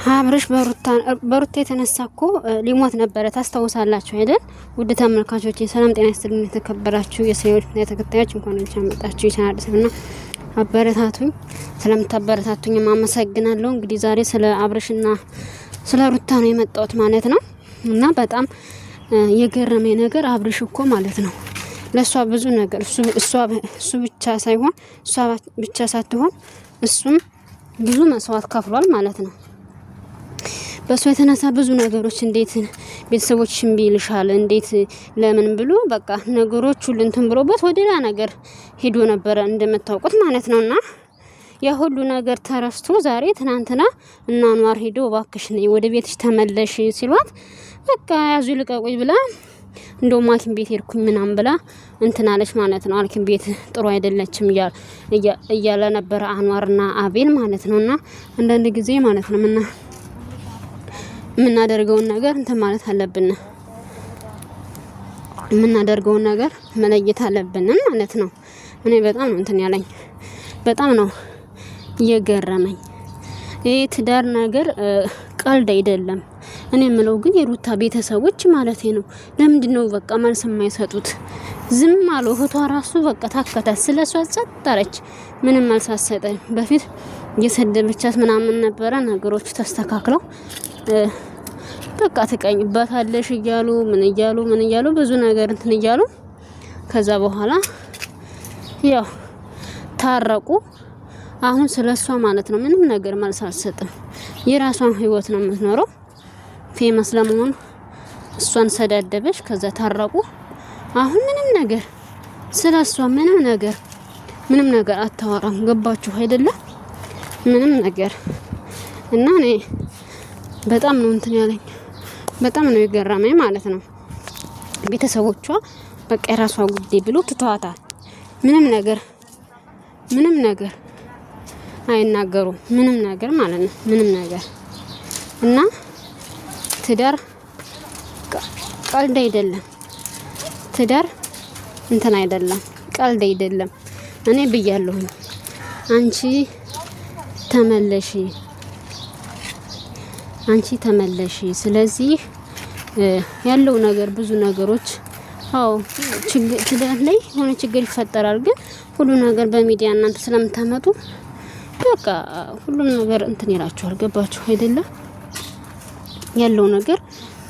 አብርሽ በሩታ የተነሳኮ ሊሞት ነበረ። ታስታውሳላችሁ አይደል? ውድ ተመልካቾች ሰላም ጤና ይስጥልኝ። የተከበራችሁ የሰዎች ተከታዮች እንኳን ልቻመጣችሁ ይቻላልና አበረታቱኝ። ስለምታበረታቱኝ አመሰግናለሁ። እንግዲህ ዛሬ ስለ አብርሽና ስለ ሩታ ነው የመጣሁት ማለት ነው። እና በጣም የገረመኝ ነገር አብርሽ እኮ ማለት ነው ለሷ ብዙ ነገር እሱ ብቻ ሳይሆን እሷ ብቻ ሳትሆን እሱም ብዙ መስዋዕት ከፍሏል ማለት ነው። በሱ የተነሳ ብዙ ነገሮች እንዴት ቤተሰቦች ሽምቢ ይልሻል እንዴት ለምን ብሎ በቃ ነገሮች ሁሉ እንትን ብሎበት ወደ ሌላ ነገር ሄዶ ነበር እንደምታውቁት ማለት ነውና ያ ሁሉ ነገር ተረስቶ ዛሬ ትናንትና እና አንዋር ሄዶ ባክሽ ነይ ወደ ቤትሽ ተመለሽ ሲሏት በቃ ያዙ ልቀቁኝ ብላ እንደው ማኪን ቤት ሄድኩኝ ምናምን ብላ እንትን አለች ማለት ነው። አልኪን ቤት ጥሩ አይደለችም እያለ ነበር አንዋርና አቤል ማለት ነውና አንዳንድ ጊዜ ማለት ነው የምናደርገውን ነገር እንትን ማለት አለብን። የምናደርገውን ነገር መለየት አለብን ማለት ነው። እኔ በጣም ነው እንትን ያለኝ በጣም ነው የገረመኝ። ይሄ ትዳር ነገር ቀልድ አይደለም። እኔ የምለው ግን የሩታ ቤተሰቦች ማለት ነው ለምንድነው በቃ መልስ የማይሰጡት? ዝም አሉ። እህቷ ራሱ በቃ ታከታት ስለሷ ጸጣለች። ምንም መልስ አትሰጠኝ። በፊት የሰደበቻት ምናምን ነበረ። ነገሮች ተስተካክለው በቃ ትቀኝባታለሽ እያሉ ምን እያሉ ብዙ ነገር እንትን እያሉ ከዛ በኋላ ያው ታረቁ። አሁን ስለሷ ማለት ነው ምንም ነገር መልስ አትሰጥም። የራሷን ህይወት ነው የምትኖረው። ፌመስ ለመሆን እሷን ሰዳደበሽ ከዛ ታረቁ። አሁን ምንም ነገር ስለሷ ምንም ነገር አታወራም። ገባችሁ አይደለ? ምንም ነገር እና እኔ በጣም ነው እንትን ያለኝ በጣም ነው የገረመኝ ማለት ነው። ቤተሰቦቿ በቃ የራሷ ጉዳይ ብሎ ትተዋታል። ምንም ነገር አይናገሩም። ምንም ነገር ማለት ነው ምንም ነገር እና ትዳር ቀልድ አይደለም። ትዳር እንትን አይደለም ቀልድ አይደለም። እኔ ብያለሁ አንቺ ተመለሺ። ስለዚህ ያለው ነገር ብዙ ነገሮች ትዳር ላይ ሆነ ችግር ይፈጠራል። ግን ሁሉ ነገር በሚዲያ እናንተ ስለምታመጡ በቃ ሁሉም ነገር እንትን ይላችኋል። ገባችሁ አይደለ? ያለው ነገር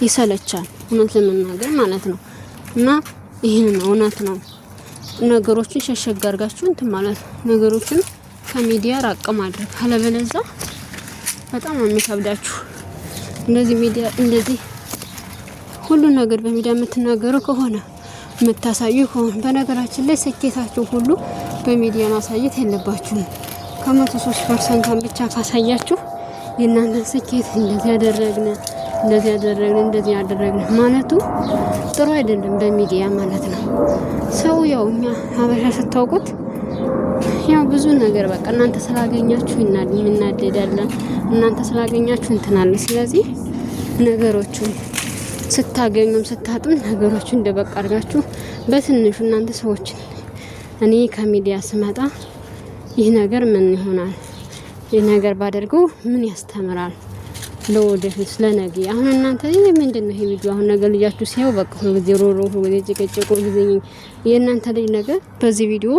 ይሰለቻል እውነት ለመናገር ማለት ነው። እና ይሄን እውነት ነው። ነገሮችን ሸሸግ አድርጋችሁ እንትን ማለት ነገሮችን ከሚዲያ ራቅ ማድረግ አለበለዚያ በጣም ነው የሚከብዳችሁ። እንደዚህ ሁሉ ነገር በሚዲያ የምትናገሩ ከሆነ የምታሳዩ ከሆነ በነገራችን ላይ ስኬታችሁ ሁሉ በሚዲያ ማሳየት የለባችሁም። ከ103% ብቻ ካሳያችሁ የእናንተን ስኬት እንደዚህ ያደረግን ማለቱ ጥሩ አይደለም በሚዲያ ማለት ነው። ሰው ያው እኛ ሀበሻ ስታውቁት ያው ብዙ ነገር በቃ እናንተ ስላገኛችሁ እናደዳለን። እናንተ ስላገኛችሁ እንትናለ። ስለዚህ ነገሮችን ስታገኙም ስታጡም ነገሮችን እንደበቃ አድርጋችሁ በትንሹ እናንተ ሰዎችን እኔ ከሚዲያ ስመጣ ይህ ነገር ምን ይሆናል? ይህ ነገር ባደርገው ምን ያስተምራል? ለወደፊት ስለነገ አሁን እናንተ ምንድነው ይሄ ቪዲዮ አሁን ነገር ልጃችሁ ሲያው በቃ ሁሉ ሮሮ ሁሉ ጭቅጭቁ ጊዜ የእናንተ ልጅ ነገር በዚህ ቪዲዮ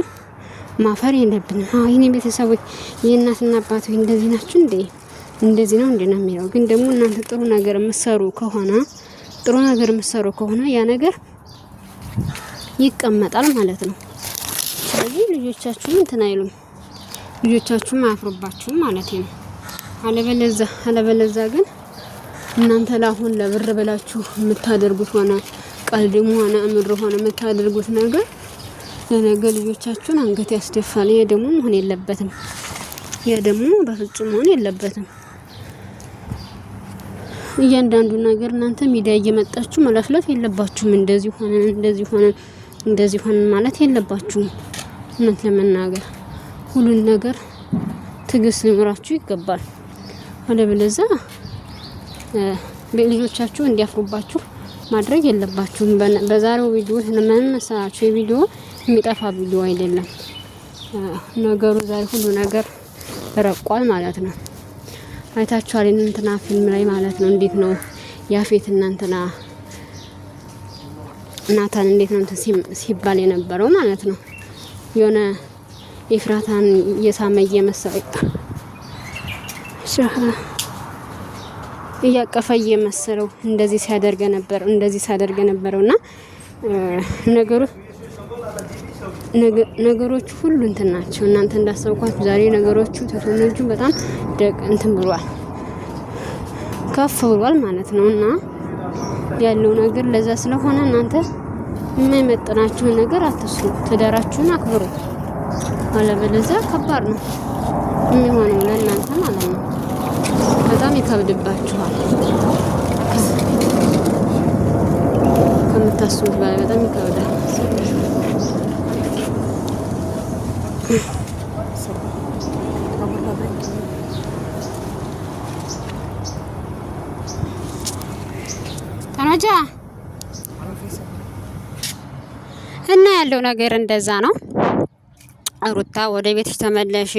ማፈር የለብንም። የኔ ቤተሰቦች የእናትና አባት እንደዚህ ናችሁ እንዴ? እንደዚህ ነው እንዴ ነው የሚለው። ግን ደግሞ እናንተ ጥሩ ነገር የምትሰሩ ከሆነ ያ ነገር ይቀመጣል ማለት ነው። ስለዚህ ልጆቻችሁን እንትን አይሉም። ልጆቻችሁም አያፍሩባችሁም ማለት ነው። አለበለዚያ ግን እናንተ ለአሁን ለብር ብላችሁ የምታደርጉት ሆነ ቀልድም ሆነ እምር ሆነ የምታደርጉት ነገር ለነገ ልጆቻችሁን አንገት ያስደፋል። ይሄ ደግሞ መሆን የለበትም። በፍጹም መሆን የለበትም። እያንዳንዱ ነገር እናንተ ሚዲያ እየመጣችሁ መለፍለፍ የለባችሁም። እንደዚህ ሆነ ማለት የለባችሁም። እውነት ለመናገር ሁሉን ነገር ትዕግስት ሊኖራችሁ ይገባል። አለበለዚያ ልጆቻችሁ እንዲያፍሩባችሁ ማድረግ የለባችሁም። በዛሬው ቪዲዮ ለማንነሳችሁ ቪዲዮ የሚጠፋ ቪዲዮ አይደለም። ነገሩ ዛሬ ሁሉ ነገር ረቋል ማለት ነው። አይታችኋል እንትና ፊልም ላይ ማለት ነው። እንዴት ነው ያፌት እንትና ናታን እንዴት ነው ሲባል የነበረው ማለት ነው። የሆነ ኤፍራታን እየሳመ እየመሰለ እያቀፈ እየመሰለው እንደዚህ ሲያደርግ ነበረውና ነገሮቹ ሁሉ እንትን ናቸው። እናንተ እንዳሰብኳት ዛሬ ነገሮቹ ተቶነጁ በጣም እንትን ብሏል፣ ከፍ ብሏል ማለት ነውና ያለው ነገር ለዛ ስለሆነ እናንተ የማይመጥናችሁን ነገር አትስሩ። ትዳራችሁን አክብሩ። አለበለዚያ ከባድ ነው የሚሆነው ለእናንተ ማለት ነው። በጣም ይከብድባችኋል። ከምታስቡት በላይ በጣም ይከብዳል። ተናጃ እና ያለው ነገር እንደዛ ነው። ሩታ ወደ ቤትሽ ተመለሺ።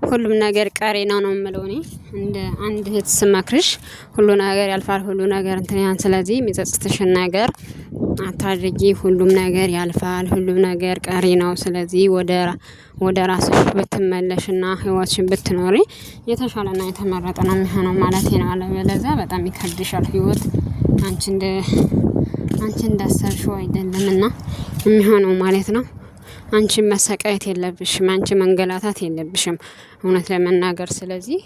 ሁሉም ነገር ቀሪ ነው የምለው እኔ እንደ አንድ እህት ስመክርሽ። ሁሉ ነገር ያልፋል፣ ሁሉ ነገር እንትን ስለዚህ የሚጸጽትሽን ነገር አታድርጊ። ሁሉም ነገር ያልፋል፣ ሁሉም ነገር ቀሪ ነው። ስለዚህ ወደ ራስሽ ብትመለሽና ህይወትሽን ብትኖሪ የተሻለና የተመረጠ ነው የሚሆነው ማለት ነው። አለበለዚያ በጣም ይከብድሻል ህይወት። አንቺ እንዳሰብሽው አይደለምና የሚሆነው ማለት ነው። አንቺ መሰቃየት የለብሽም፣ አንቺ መንገላታት የለብሽም እውነት ለመናገር። ስለዚህ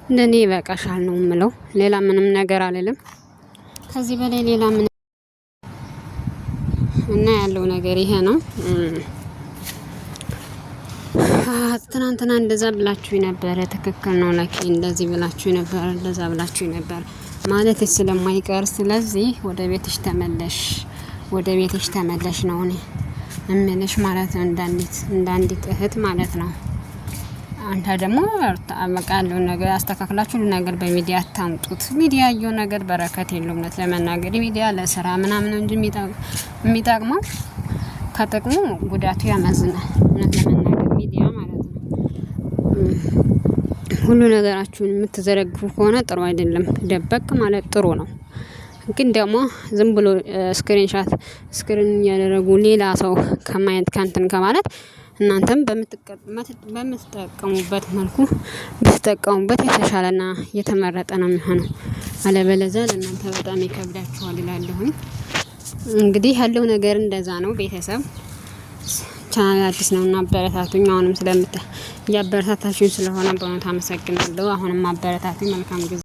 እንደኔ ይበቃሻል ነው የምለው። ሌላ ምንም ነገር አልልም ከዚህ በላይ ሌላ ምን እና ያለው ነገር ይሄ ነው። ትናንትና እንደዛ ብላችሁ ነበር፣ ትክክል ነው ለኪ እንደዚህ ብላችሁ ነበር፣ እንደዛ ብላችሁ ነበር ማለት ስለማይቀር ስለዚህ ወደ ቤትሽ ተመለሽ ነው እኔ እምልሽ ማለት ነው። እንዳንዲት እህት ማለት ነው። አንተ ደግሞ በቃ ያለውን ነገር አስተካክላችሁ ነገር በሚዲያ አታምጡት። ሚዲያ ያየው ነገር በረከት የለውም እውነት ለመናገር። ሚዲያ ለስራ ምናምን እንጂ የሚጠቅመው ከጥቅሙ ጉዳቱ ያመዝናል እውነት ለመናገር ሚዲያ ማለት ነው። ሁሉ ነገራችሁን የምትዘረግፉ ከሆነ ጥሩ አይደለም። ደበቅ ማለት ጥሩ ነው፣ ግን ደግሞ ዝም ብሎ ስክሪን ያደረጉ ሌላ ሰው ከማየት ከንትን ከማለት እናንተም በምትጠቀሙበት መልኩ ብትጠቀሙበት የተሻለና የተመረጠ ነው የሚሆነው። አለበለዚያ ለእናንተ በጣም ይከብዳችኋል እላለሁኝ። እንግዲህ ያለው ነገር እንደዛ ነው። ቤተሰብ ቻናል አዲስ ነውና አበረታቱኝ። አሁንም እያበረታታችሁኝ ስለሆነ በእውነት አመሰግናለሁ። አሁንም አበረታቱኝ። መልካም ጊዜ